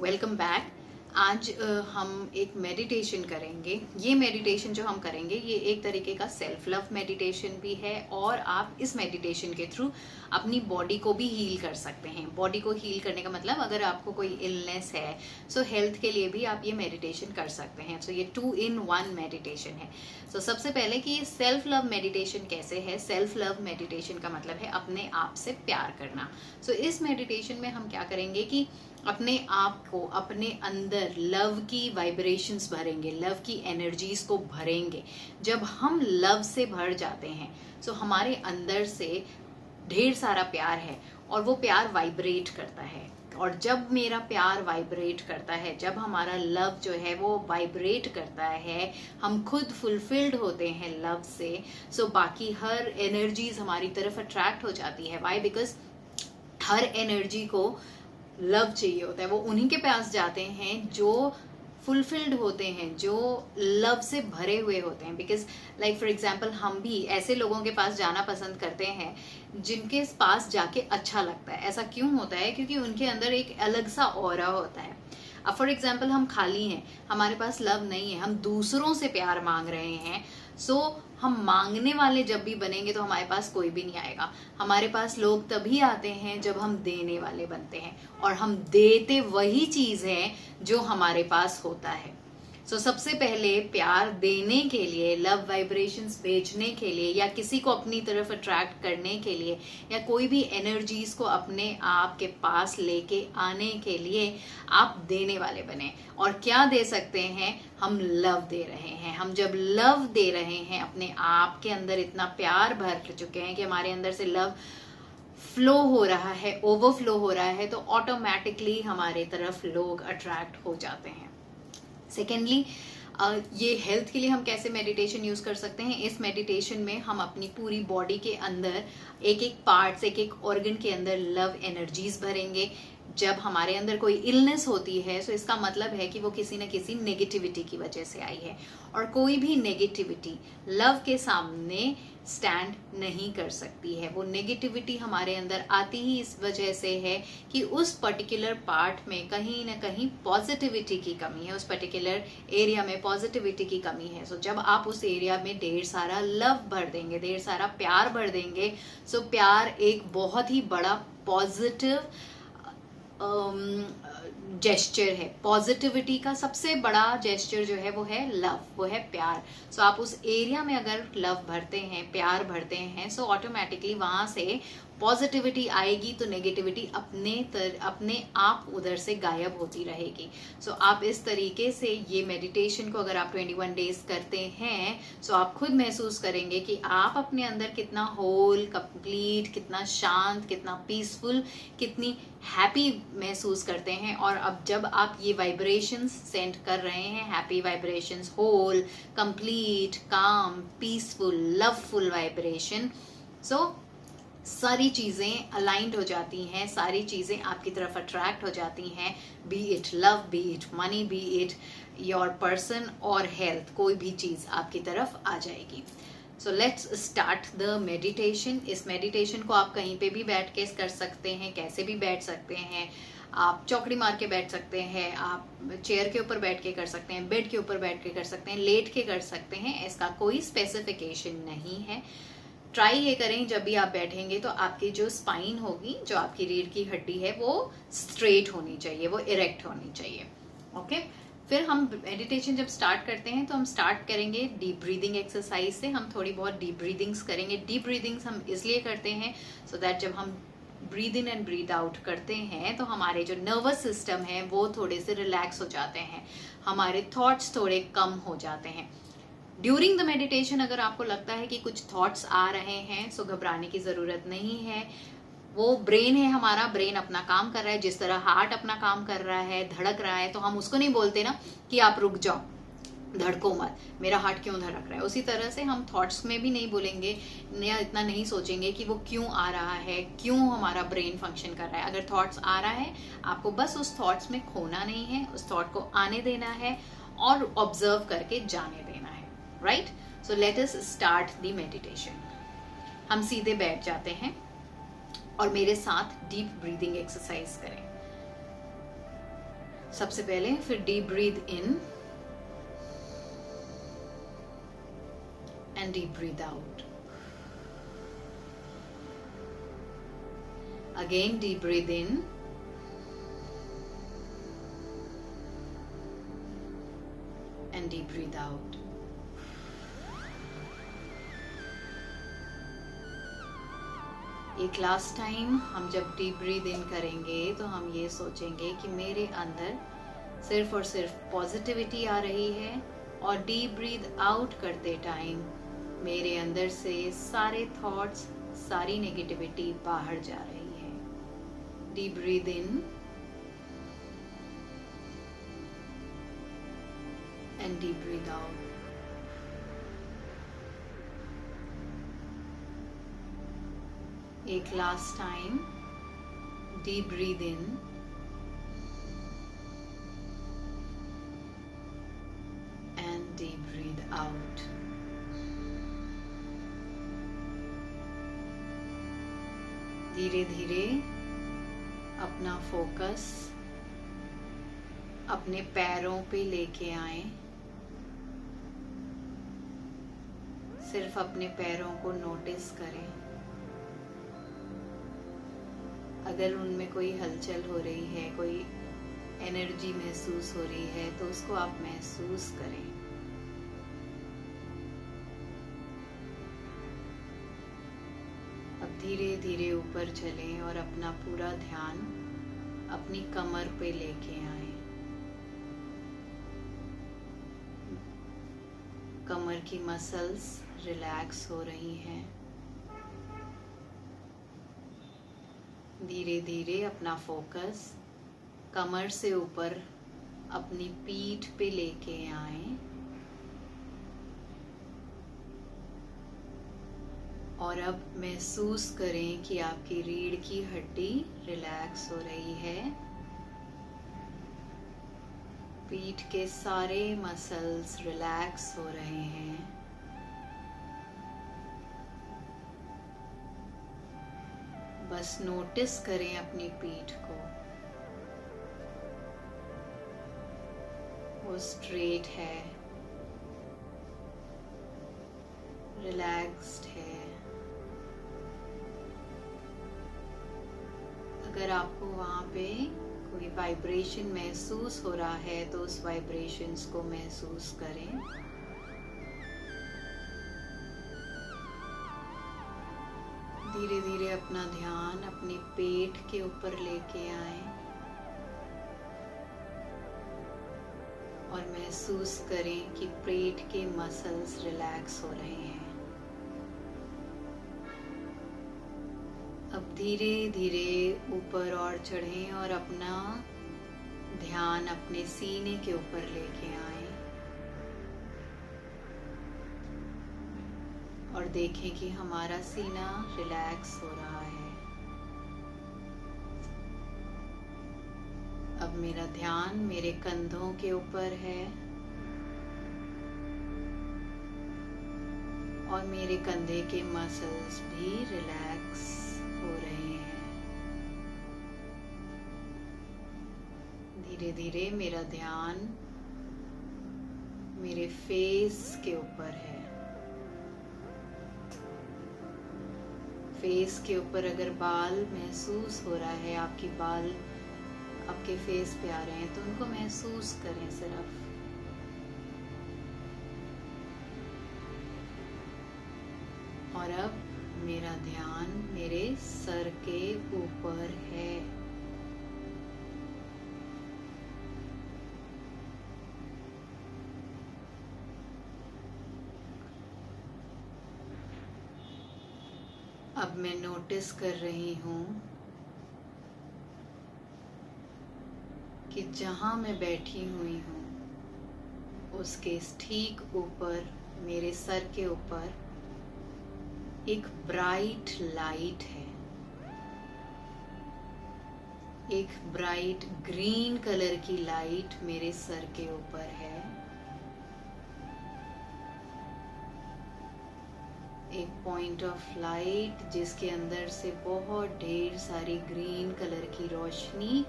Welcome back. आज हम एक मेडिटेशन करेंगे। ये मेडिटेशन जो हम करेंगे ये एक तरीके का सेल्फ लव मेडिटेशन भी है और आप इस मेडिटेशन के थ्रू अपनी बॉडी को भी हील कर सकते हैं। बॉडी को हील करने का मतलब अगर आपको कोई इलनेस है सो हेल्थ के लिए भी आप ये मेडिटेशन कर सकते हैं। सो ये 2-in-1 मेडिटेशन है। सो सबसे पहले कि ये सेल्फ लव मेडिटेशन कैसे है। सेल्फ लव मेडिटेशन का मतलब है अपने आप से प्यार करना। सो इस मेडिटेशन में हम क्या करेंगे कि अपने आप को अपने अंदर लव की वाइब्रेशंस भरेंगे, लव की एनर्जीज को भरेंगे। जब हम लव से भर जाते हैं सो हमारे अंदर से ढेर सारा प्यार है और वो प्यार वाइब्रेट करता है। और जब मेरा प्यार वाइब्रेट करता है, जब हमारा लव जो है वो वाइब्रेट करता है, हम खुद फुलफिल्ड होते हैं लव से। सो बाकी हर एनर्जीज हमारी तरफ अट्रैक्ट हो जाती है। वाई? बिकॉज हर एनर्जी को लव चाहिए होता है। वो उन्हीं के पास जाते हैं जो फुलफिल्ड होते हैं, जो लव से भरे हुए होते हैं। बिकॉज लाइक फॉर एग्जाम्पल हम भी ऐसे लोगों के पास जाना पसंद करते हैं जिनके पास जाके अच्छा लगता है। ऐसा क्यों होता है? क्योंकि उनके अंदर एक अलग सा ऑरा होता है। अब फॉर एग्जाम्पल हम खाली हैं, हमारे पास लव नहीं है, हम दूसरों से प्यार मांग रहे हैं। सो हम मांगने वाले जब भी बनेंगे तो हमारे पास कोई भी नहीं आएगा। हमारे पास लोग तभी आते हैं जब हम देने वाले बनते हैं, और हम देते वही चीज है जो हमारे पास होता है। सो सबसे पहले प्यार देने के लिए, लव वाइब्रेशंस भेजने के लिए, या किसी को अपनी तरफ अट्रैक्ट करने के लिए, या कोई भी एनर्जीज को अपने आप के पास लेके आने के लिए आप देने वाले बने। और क्या दे सकते हैं? हम लव दे रहे हैं। हम जब लव दे रहे हैं, अपने आप के अंदर इतना प्यार भर चुके हैं कि हमारे अंदर से लव फ्लो हो रहा है, ओवरफ्लो हो रहा है, तो ऑटोमेटिकली हमारे तरफ लोग अट्रैक्ट हो जाते हैं। सेकेंडली, ये हेल्थ के लिए हम कैसे मेडिटेशन यूज कर सकते हैं? इस मेडिटेशन में हम अपनी पूरी बॉडी के अंदर एक एक पार्ट्स, एक एक ऑर्गन के अंदर लव एनर्जीज भरेंगे। जब हमारे अंदर कोई इलनेस होती है तो इसका मतलब है कि वो किसी न किसी नेगेटिविटी की वजह से आई है, और कोई भी नेगेटिविटी लव के सामने स्टैंड नहीं कर सकती है। वो नेगेटिविटी हमारे अंदर आती ही इस वजह से है कि उस पर्टिकुलर पार्ट में कहीं ना कहीं पॉजिटिविटी की कमी है, उस पर्टिकुलर एरिया में पॉजिटिविटी की कमी है। सो जब आप उस एरिया में ढेर सारा लव भर देंगे, ढेर सारा प्यार भर देंगे, सो प्यार एक बहुत ही बड़ा पॉजिटिव जेस्चर है। पॉजिटिविटी का सबसे बड़ा जेस्चर जो है वो है लव, वो है प्यार। सो आप उस एरिया में अगर लव भरते हैं, प्यार भरते हैं, सो ऑटोमेटिकली वहां से पॉजिटिविटी आएगी, तो नेगेटिविटी अपने आप उधर से गायब होती रहेगी। सो आप इस तरीके से ये मेडिटेशन को अगर आप 21 डेज करते हैं, सो आप खुद महसूस करेंगे कि आप अपने अंदर कितना होल, कंप्लीट, कितना शांत, कितना पीसफुल, कितनी हैप्पी महसूस करते हैं। और अब जब आप ये वाइब्रेशंस सेंड कर रहे हैं, हैप्पी वाइब्रेशंस, होल, कंप्लीट, काम, पीसफुल, लवफुल वाइब्रेशन, सो सारी चीजें अलाइंड हो जाती हैं, सारी चीजें आपकी तरफ अट्रैक्ट हो जाती हैं। B it love, B it money, B it your person और हेल्थ, कोई भी चीज आपकी तरफ आ जाएगी। So let's start the meditation. इस मेडिटेशन को आप कहीं पे भी बैठ के कर सकते हैं, कैसे भी बैठ सकते हैं। आप चौकड़ी मार के बैठ सकते हैं, आप चेयर के ऊपर बैठ के कर सकते हैं, बेड के ऊपर बैठ के कर सकते हैं, लेट के कर सकते हैं। इसका कोई स्पेसिफिकेशन नहीं है। ट्राई ये करें जब भी आप बैठेंगे तो आपकी जो स्पाइन होगी, जो आपकी रीढ़ की हड्डी है, वो स्ट्रेट होनी चाहिए, वो इरेक्ट होनी चाहिए। ओके, फिर हम मेडिटेशन जब स्टार्ट करते हैं तो हम स्टार्ट करेंगे डीप ब्रीदिंग एक्सरसाइज से। हम थोड़ी बहुत डीप ब्रीदिंग्स करेंगे। डीप ब्रीदिंग्स हम इसलिए करते हैं सो दैट जब हम breathe in and breathe out करते हैं तो हमारे जो नर्वस सिस्टम है वो थोड़े से रिलैक्स हो जाते हैं, हमारे थॉट्स थोड़े कम हो जाते हैं। ड्यूरिंग द मेडिटेशन अगर आपको लगता है कि कुछ थॉट्स आ रहे हैं, सो घबराने की जरूरत नहीं है। वो ब्रेन है, हमारा ब्रेन अपना काम कर रहा है। जिस तरह हार्ट अपना काम कर रहा है, धड़क रहा है, तो हम उसको नहीं बोलते ना कि आप रुक जाओ, धड़को मत, मेरा हार्ट क्यों धड़क रहा है। उसी तरह से हम थॉट्स में भी नहीं बोलेंगे या इतना नहीं सोचेंगे कि वो क्यों आ रहा है, क्यों हमारा ब्रेन फंक्शन कर रहा है। अगर थॉट्स आ रहा है, आपको बस उस थॉट्स में खोना नहीं है, उस थॉट को आने देना है और ऑब्जर्व करके जाने देना है। Right? So let us start the meditation. हम सीधे बैठ जाते हैं और मेरे साथ डीप ब्रीदिंग एक्सरसाइज करें। सबसे पहले फिर deep breath in and deep breath out. Again deep breath in and deep breathe out. एक लास्ट टाइम हम जब डीप ब्रीथ इन करेंगे तो हम ये सोचेंगे कि मेरे अंदर सिर्फ और सिर्फ पॉजिटिविटी आ रही है, और डीप ब्रीथ आउट करते टाइम मेरे अंदर से सारे थॉट्स, सारी नेगेटिविटी बाहर जा रही है. Deep breath in and deep breathe out. एक last time deep breath in and deep breath out. धीरे धीरे अपना फोकस अपने पैरों पे लेके आए. सिर्फ अपने पैरों को नोटिस करें. अगर उनमें कोई हलचल हो रही है, कोई एनर्जी महसूस हो रही है, तो उसको आप महसूस करें. अब धीरे धीरे ऊपर चलें और अपना पूरा ध्यान अपनी कमर पे लेके आए. कमर की मसल्स रिलैक्स हो रही हैं. धीरे धीरे अपना फोकस कमर से ऊपर अपनी पीठ पे लेके आए और अब महसूस करें कि आपकी रीढ़ की हड्डी रिलैक्स हो रही है. पीठ के सारे मसल्स रिलैक्स हो रहे हैं. बस नोटिस करें अपनी पीठ को. वो स्ट्रेट है, रिलैक्स्ड है. अगर आपको वहाँ पे कोई वाइब्रेशन महसूस हो रहा है तो उस वाइब्रेशंस को महसूस करें. धीरे धीरे अपना ध्यान अपने पेट के ऊपर लेके आए और महसूस करें कि पेट के मसल्स रिलैक्स हो रहे हैं. अब धीरे धीरे ऊपर और चढ़ें और अपना ध्यान अपने सीने के ऊपर लेके आए और देखें कि हमारा सीना रिलैक्स हो रहा है. अब मेरा ध्यान मेरे कंधों के ऊपर है और मेरे कंधे के मसल्स भी रिलैक्स हो रहे हैं. धीरे धीरे मेरा ध्यान मेरे फेस के ऊपर है. फेस के ऊपर अगर बाल महसूस हो रहा है, आपकी बाल आपके फेस पे आ रहे हैं, तो उनको महसूस करें सिर्फ. और अब मेरा ध्यान मेरे सर के ऊपर है. अब मैं नोटिस कर रही हूँ कि जहाँ मैं बैठी हुई हूँ उसके ठीक ऊपर मेरे सर के ऊपर एक ब्राइट लाइट है. एक ब्राइट ग्रीन कलर की लाइट मेरे सर के ऊपर है. एक पॉइंट ऑफ लाइट जिसके अंदर से बहुत ढेर सारी ग्रीन कलर की रोशनी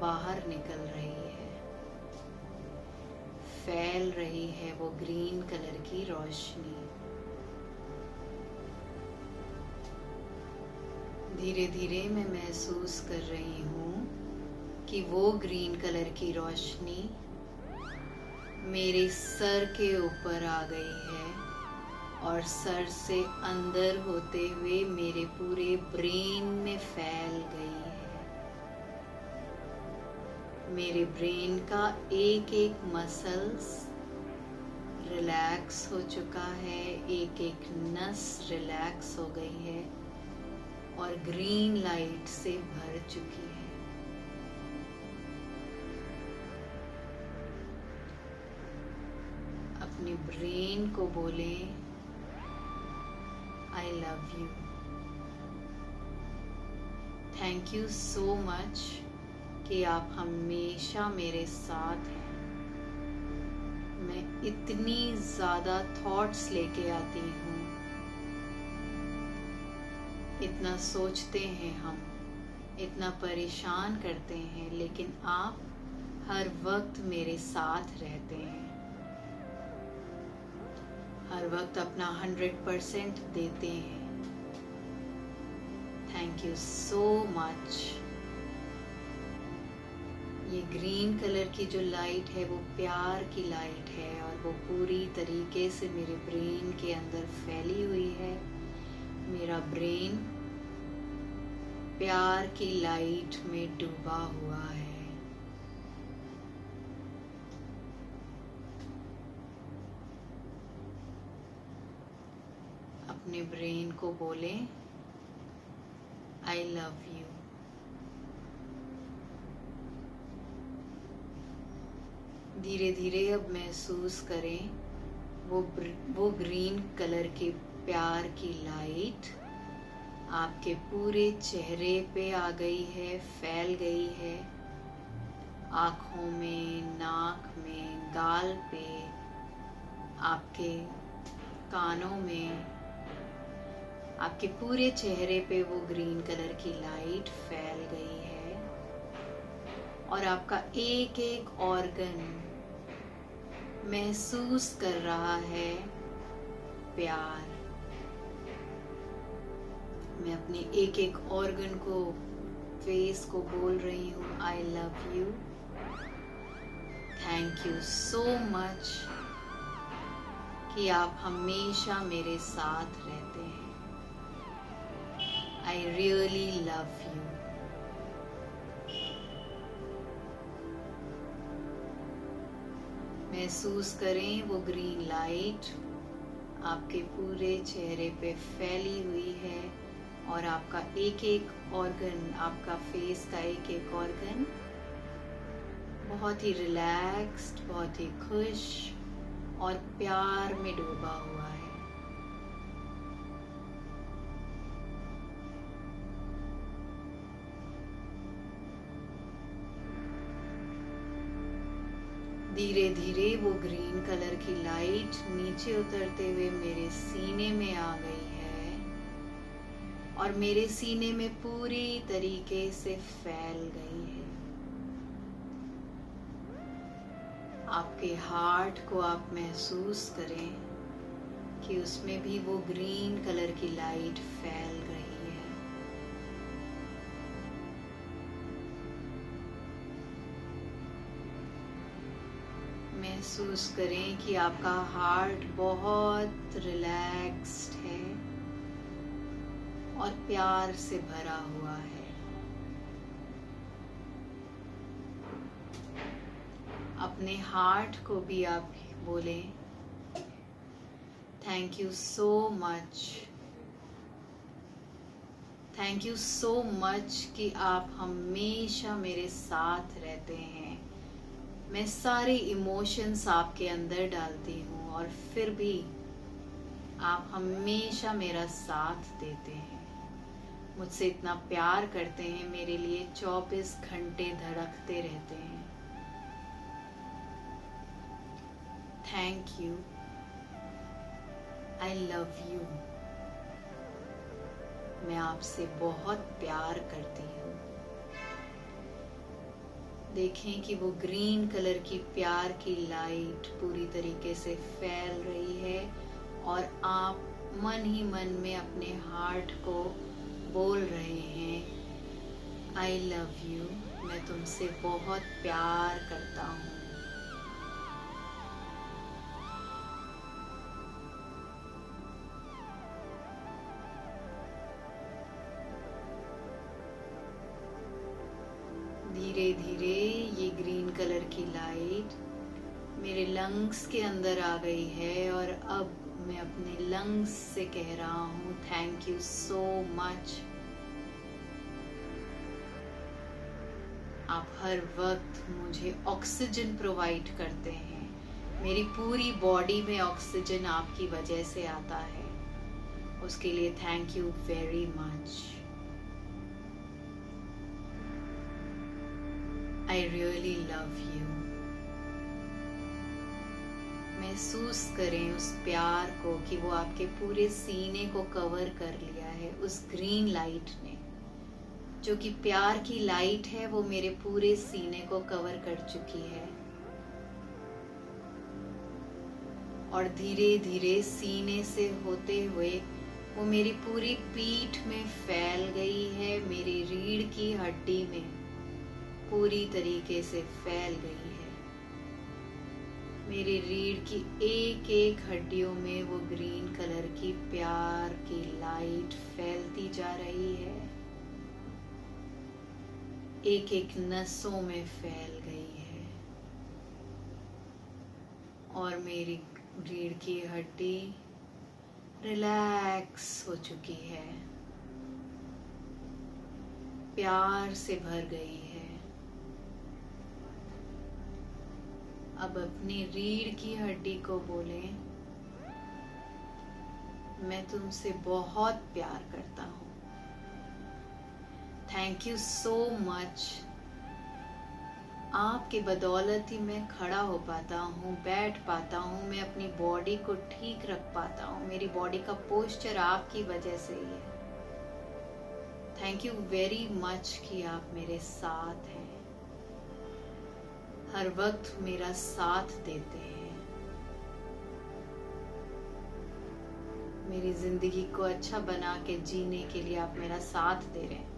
बाहर निकल रही है, फैल रही है वो ग्रीन कलर की रोशनी। धीरे धीरे मैं महसूस कर रही हूँ कि वो ग्रीन कलर की रोशनी मेरे सर के ऊपर आ गई है और सर से अंदर होते हुए मेरे पूरे ब्रेन में फैल गई है। मेरे ब्रेन का एक एक मसल्स रिलैक्स हो चुका है, एक एक नस रिलैक्स हो गई है और ग्रीन लाइट से भर चुकी है। अपने ब्रेन को बोले, I love you, thank you so much कि आप हमेशा मेरे साथ हैं। मैं इतनी ज़्यादा थॉट्स लेके आती हूँ, इतना सोचते हैं हम, इतना परेशान करते हैं, लेकिन आप हर वक्त मेरे साथ रहते हैं, हर वक्त अपना 100% देते हैं। Thank you so much. ये ग्रीन कलर की जो लाइट है वो प्यार की लाइट है और वो पूरी तरीके से मेरे ब्रेन के अंदर फैली हुई है। मेरा ब्रेन प्यार की लाइट में डूबा हुआ है। अपने ब्रेन को बोले, आई लव यू। धीरे धीरे अब महसूस करें वो ग्रीन कलर की प्यार की लाइट आपके पूरे चेहरे पे आ गई है, फैल गई है, आँखों में, नाक में, गाल पे, आपके कानों में, आपके पूरे चेहरे पे वो ग्रीन कलर की लाइट फैल गई है और आपका एक एक ऑर्गन महसूस कर रहा है प्यार। मैं अपने एक एक ऑर्गन को, फेस को बोल रही हूँ, I love you, thank you so much कि आप हमेशा मेरे साथ रहते हैं। I really love you. महसूस करें वो ग्रीन लाइट आपके पूरे चेहरे पे फैली हुई है और आपका एक एक ऑर्गन, आपका फेस का एक एक ऑर्गन बहुत ही रिलैक्स्ड, बहुत ही खुश और प्यार में डूबा हुआ है। धीरे धीरे वो ग्रीन कलर की लाइट नीचे उतरते हुए मेरे सीने में आ गई है और मेरे सीने में पूरी तरीके से फैल गई है। आपके हार्ट को आप महसूस करें कि उसमें भी वो ग्रीन कलर की लाइट फैल रही है। महसूस करें कि आपका हार्ट बहुत रिलैक्स्ड है और प्यार से भरा हुआ है। अपने हार्ट को भी आप बोलें, thank you so much, thank you so much कि आप हमेशा मेरे साथ रहते हैं। मैं सारे इमोशंस आपके अंदर डालती हूँ और फिर भी आप हमेशा मेरा साथ देते हैं, मुझसे इतना प्यार करते हैं, मेरे लिए 24 घंटे धड़कते रहते हैं। Thank you, I love you. मैं आपसे बहुत प्यार करती हूँ। देखें कि वो ग्रीन कलर की प्यार की लाइट पूरी तरीके से फैल रही है और आप मन ही मन में अपने हार्ट को बोल रहे हैं, आई लव यू, मैं तुमसे बहुत प्यार करता हूँ। धीरे धीरे ये ग्रीन कलर की लाइट मेरे लंग्स के अंदर आ गई है और अब मैं अपने लंग्स से कह रहा हूँ, थैंक यू सो मच। आप हर वक्त मुझे ऑक्सीजन प्रोवाइड करते हैं। मेरी पूरी बॉडी में ऑक्सीजन आपकी वजह से आता है, उसके लिए thank you very much. I really love you। महसूस करें उस प्यार को कि वो आपके पूरे सीने को कवर कर लिया है उस ग्रीन लाइट ने। जो कि प्यार की लाइट है वो मेरे पूरे सीने को कवर कर चुकी है और धीरे धीरे सीने से होते हुए वो मेरी पूरी पीठ में फैल गई है, मेरी रीढ़ की हड्डी में पूरी तरीके से फैल गई है। मेरी रीढ़ की एक एक हड्डियों में वो ग्रीन कलर की प्यार की लाइट फैलती जा रही है, एक एक नसों में फैल गई है और मेरी रीढ़ की हड्डी रिलैक्स हो चुकी है, प्यार से भर गई है। अब अपनी रीढ़ की हड्डी को बोलें, मैं तुमसे बहुत प्यार करता हूँ, थैंक यू सो मच। आपके बदौलत ही मैं खड़ा हो पाता हूँ, बैठ पाता हूँ, मैं अपनी बॉडी को ठीक रख पाता हूँ, मेरी बॉडी का पोस्चर आपकी वजह से ही है। थैंक यू वेरी मच कि आप मेरे साथ हैं, हर वक्त मेरा साथ देते हैं, मेरी जिंदगी को अच्छा बना के जीने के लिए आप मेरा साथ दे रहे हैं।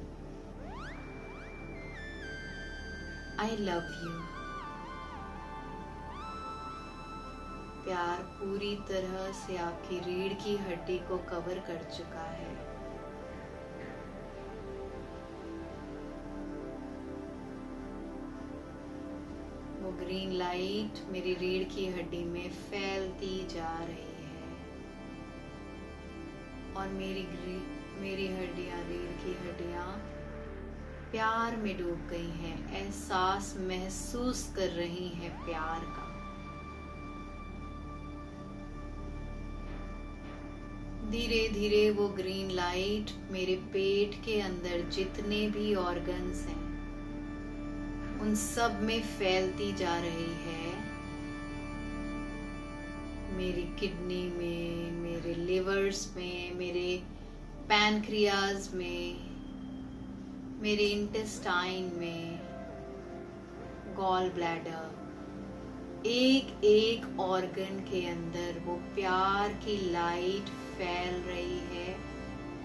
I love you. प्यार पूरी तरह से आपकी रीढ़ की हड्डी को कवर कर चुका है। वो ग्रीन लाइट मेरी रीढ़ की हड्डी में फैलती जा रही है और मेरी हड्डियां, रीढ़ की हड्डियां प्यार में डूब गई हैं, एहसास महसूस कर रही हैं प्यार का। धीरे धीरे वो ग्रीन लाइट मेरे पेट के अंदर जितने भी ऑर्गन्स हैं उन सब में फैलती जा रही है, मेरी किडनी में, मेरे लिवर्स में, मेरे पैनक्रियाज में, मेरे इंटेस्टाइन में, गॉल ब्लैडर, एक एक ऑर्गन के अंदर वो प्यार की लाइट फैल रही है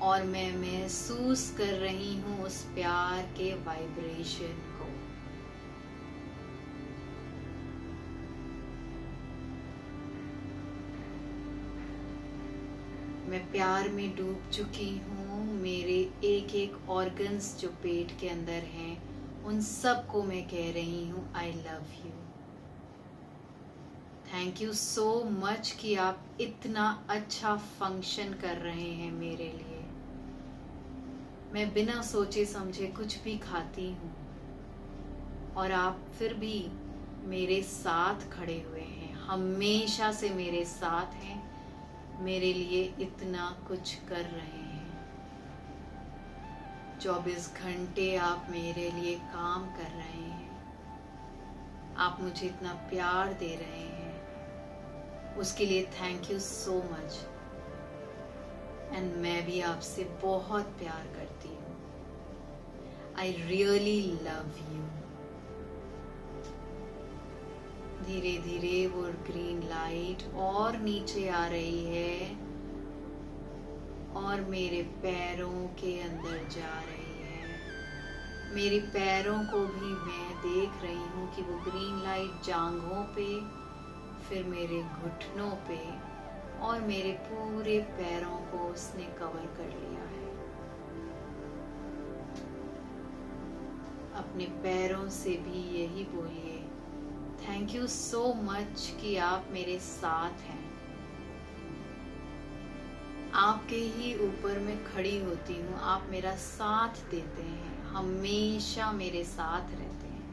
और मैं महसूस कर रही हूँ उस प्यार के वाइब्रेशन को। मैं प्यार में डूब चुकी हूँ, मेरे एक एक ऑर्गन्स जो पेट के अंदर हैं उन सब को मैं कह रही हूँ I love you. Thank you so much कि आप इतना अच्छा फंक्शन कर रहे हैं मेरे लिए। मैं बिना सोचे समझे कुछ भी खाती हूँ और आप फिर भी मेरे साथ खड़े हुए हैं, हमेशा से मेरे साथ हैं, मेरे लिए इतना कुछ कर रहे हैं। 24 घंटे आप मेरे लिए काम कर रहे हैं, आप मुझे इतना प्यार दे रहे हैं, उसके लिए thank you so much. And मैं भी आपसे बहुत प्यार करती हूँ। I really love you. धीरे धीरे वो ग्रीन लाइट और नीचे आ रही है और मेरे पैरों के अंदर जा रही है। मेरे पैरों को भी मैं देख रही हूँ कि वो ग्रीन लाइट जांघों पे, फिर मेरे घुटनों पे और मेरे पूरे पैरों को उसने कवर कर लिया है। अपने पैरों से भी यही बोलिए, थैंक यू सो मच कि आप मेरे साथ हैं। आपके ही ऊपर मैं खड़ी होती हूँ, आप मेरा साथ देते हैं, हमेशा मेरे साथ रहते हैं,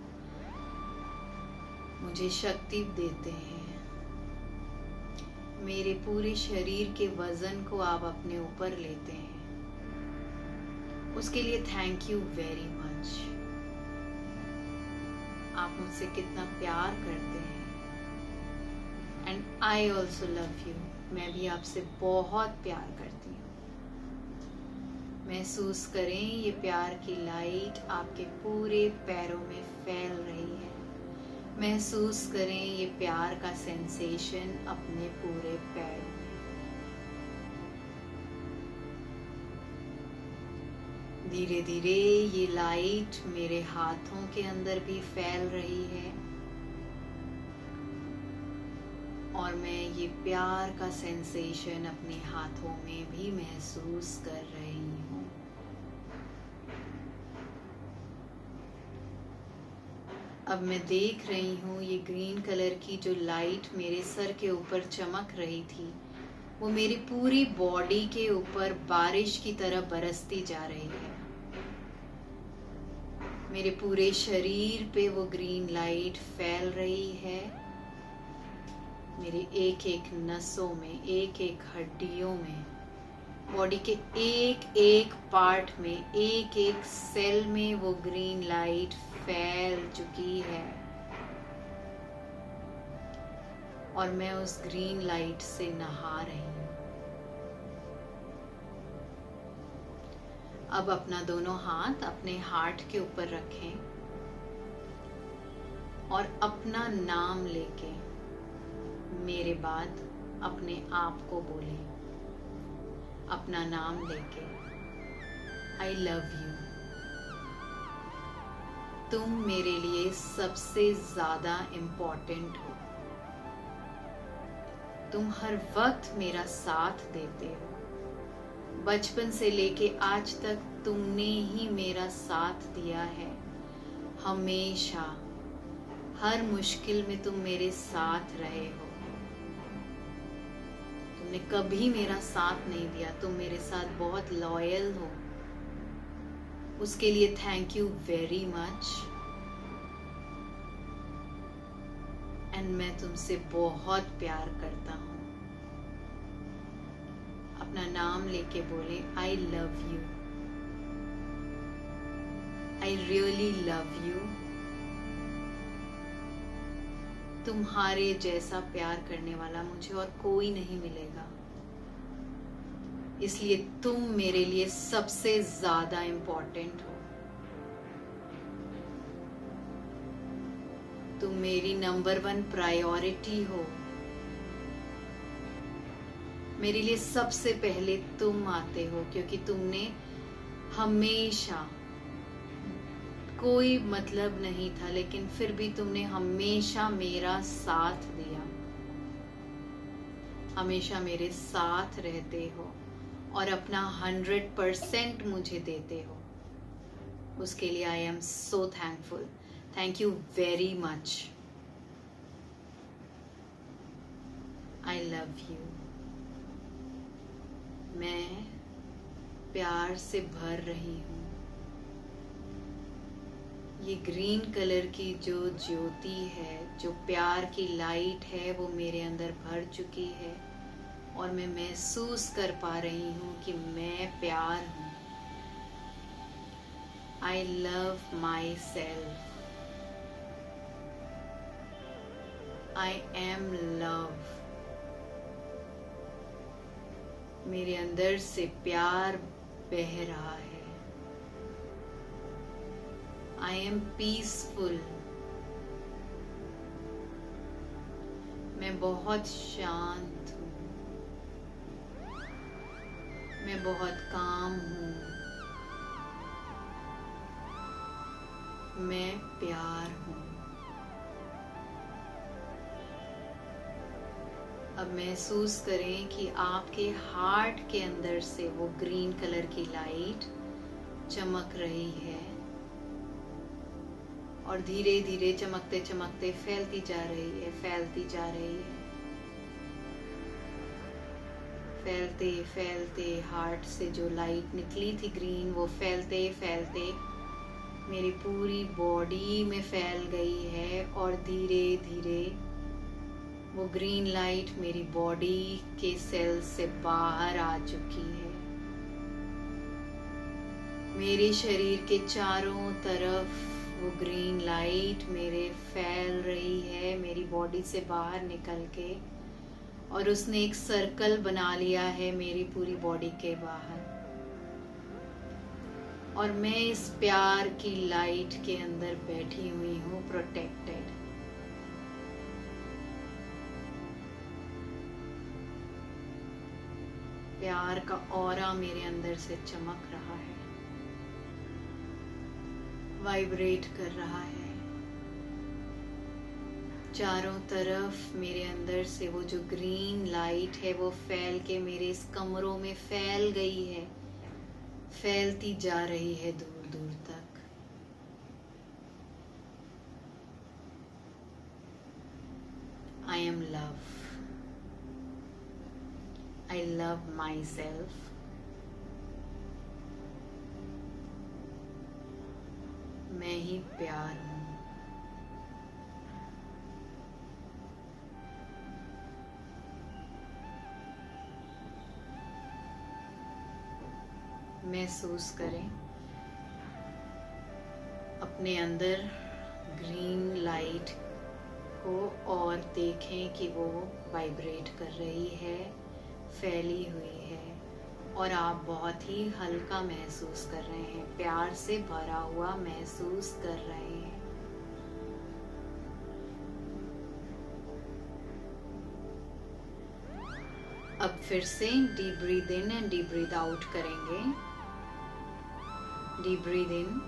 मुझे शक्ति देते हैं। मेरे पूरे शरीर के वजन को आप अपने ऊपर लेते हैं, उसके लिए थैंक यू वेरी मच। आप मुझसे कितना प्यार करते हैं and I also love you. मैं भी आपसे बहुत प्यार करती हूँ। महसूस करें ये प्यार की लाइट आपके पूरे पैरों में फैल रही है। महसूस करें ये प्यार का सेंसेशन अपने पूरे पैरों में। धीरे धीरे ये लाइट मेरे हाथों के अंदर भी फैल रही है और मैं ये प्यार का सेंसेशन अपने हाथों में भी महसूस कर रही हूँ। अब मैं देख रही हूँ ये ग्रीन कलर की जो लाइट मेरे सर के ऊपर चमक रही थी, वो मेरी पूरी बॉडी के ऊपर बारिश की तरह बरसती जा रही है। मेरे पूरे शरीर पे वो ग्रीन लाइट फैल रही है। मेरे एक एक नसों में, एक एक हड्डियों में, बॉडी के एक एक पार्ट में, एक एक सेल में वो ग्रीन लाइट फैल चुकी है और मैं उस ग्रीन लाइट से नहा रही हूँ। अब अपना दोनों हाथ अपने हार्ट के ऊपर रखें और अपना नाम लेके मेरे बाद अपने आप को बोलें। अपना नाम लेके, आई लव यू। तुम मेरे लिए सबसे ज्यादा इम्पोर्टेंट हो। तुम हर वक्त मेरा साथ देते हो। बचपन से लेके आज तक तुमने ही मेरा साथ दिया है। हमेशा हर मुश्किल में तुम मेरे साथ रहे हो। तुमने कभी मेरा साथ नहीं दिया। तुम मेरे साथ बहुत लॉयल हो, उसके लिए thank you very much. And मैं तुमसे बहुत प्यार करता हूँ। अपना नाम लेके बोले, I love you. I really love you. तुम्हारे जैसा प्यार करने वाला मुझे और कोई नहीं मिलेगा, इसलिए तुम मेरे लिए सबसे ज्यादा इम्पोर्टेंट हो। तुम मेरी नंबर 1 प्रायोरिटी हो। मेरे लिए सबसे पहले तुम आते हो, क्योंकि तुमने हमेशा, कोई मतलब नहीं था लेकिन फिर भी तुमने हमेशा मेरा साथ दिया, हमेशा मेरे साथ रहते हो और अपना 100% मुझे देते हो। उसके लिए I am so thankful. Thank you very much. I love you. मैं प्यार से भर रही हूँ। ये ग्रीन कलर की जो ज्योति है, जो प्यार की लाइट है, वो मेरे अंदर भर चुकी है और मैं महसूस कर पा रही हूँ कि मैं प्यार हूँ। I love my self. I am love. मेरे अंदर से प्यार बह रहा है। I am peaceful. मैं बहुत शांत हूँ, मैं बहुत काम हूँ, मैं प्यार हूँ। अब महसूस करें कि आपके हार्ट के अंदर से वो ग्रीन कलर की लाइट चमक रही है और धीरे धीरे चमकते चमकते फैलती जा रही है, फैलती जा रही है। फैलते फैलते हार्ट से जो लाइट निकली थी ग्रीन, वो फैलते फैलते मेरी पूरी बॉडी में फैल गई है और धीरे धीरे वो ग्रीन लाइट मेरी बॉडी के सेल से बाहर आ चुकी है। मेरे शरीर के चारों तरफ वो ग्रीन लाइट मेरे फैल रही है, मेरी बॉडी से बाहर निकल के, और उसने एक सर्कल बना लिया है मेरी पूरी बॉडी के बाहर। और मैं इस प्यार की लाइट के अंदर बैठी हुई हूँ, प्रोटेक्टेड। प्यार का ऑरा मेरे अंदर से चमक रहा है, वाइब्रेट कर रहा है। चारों तरफ मेरे अंदर से वो जो ग्रीन लाइट है वो फैल के मेरे इस कमरों में फैल गई है, फैलती जा रही है दूर दूर तक। I am love, I love myself. मैं ही प्यार हूँ। महसूस करें अपने अंदर ग्रीन लाइट को और देखें कि वो वाइब्रेट कर रही है, फैली हुई है, और आप बहुत ही हल्का महसूस कर रहे हैं, प्यार से भरा हुआ महसूस कर रहे हैं। अब फिर से deep breathe in and deep breathe out करेंगे। Deep breathe in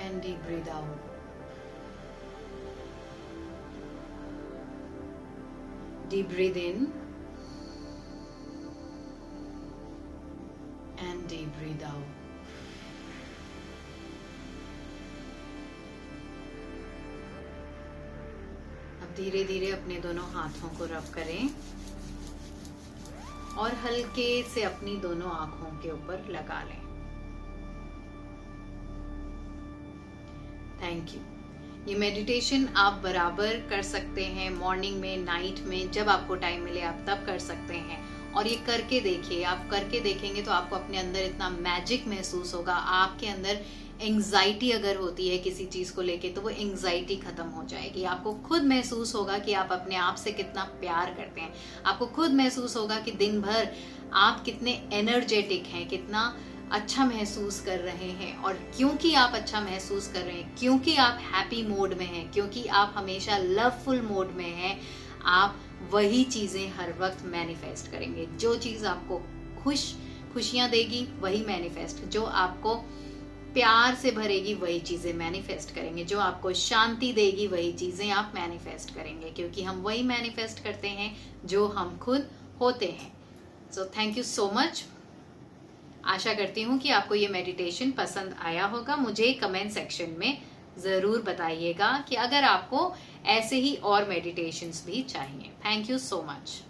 and deep breathe out. Deep breathe in and deep breathe out. अब धीरे धीरे अपने दोनों हाथों को रब करें और हल्के से अपनी दोनों आंखों के ऊपर लगा लें। Thank you. ये मेडिटेशन आप बराबर कर सकते हैं, मॉर्निंग में, नाइट में, जब आपको टाइम मिले आप तब कर सकते हैं। और ये करके देखिए, आप करके देखेंगे तो आपको अपने अंदर इतना मैजिक महसूस होगा। आपके अंदर एंग्जाइटी अगर होती है किसी चीज़ को लेके तो वो एंग्जाइटी खत्म हो जाएगी। आपको खुद महसूस होगा कि आप अपने आप से कितना प्यार करते हैं। आपको खुद महसूस होगा कि दिन भर आप कितने एनर्जेटिक हैं, कितना अच्छा महसूस कर रहे हैं। और क्योंकि आप अच्छा महसूस कर रहे हैं, क्योंकि आप हैप्पी मोड में हैं, क्योंकि आप हमेशा लवफुल मोड में हैं, आप वही चीज़ें हर वक्त मैनिफेस्ट करेंगे। जो चीज़ आपको खुशियाँ देगी वही मैनिफेस्ट, जो आपको प्यार से भरेगी वही चीज़ें मैनिफेस्ट करेंगे, जो आपको शांति देगी वही चीज़ें आप मैनिफेस्ट करेंगे, क्योंकि हम वही मैनिफेस्ट करते हैं जो हम खुद होते हैं। So thank you so much. आशा करती हूँ कि आपको ये मेडिटेशन पसंद आया होगा। मुझे कमेंट सेक्शन में ज़रूर बताइएगा कि अगर आपको ऐसे ही और मेडिटेशंस भी चाहिए। Thank you so much.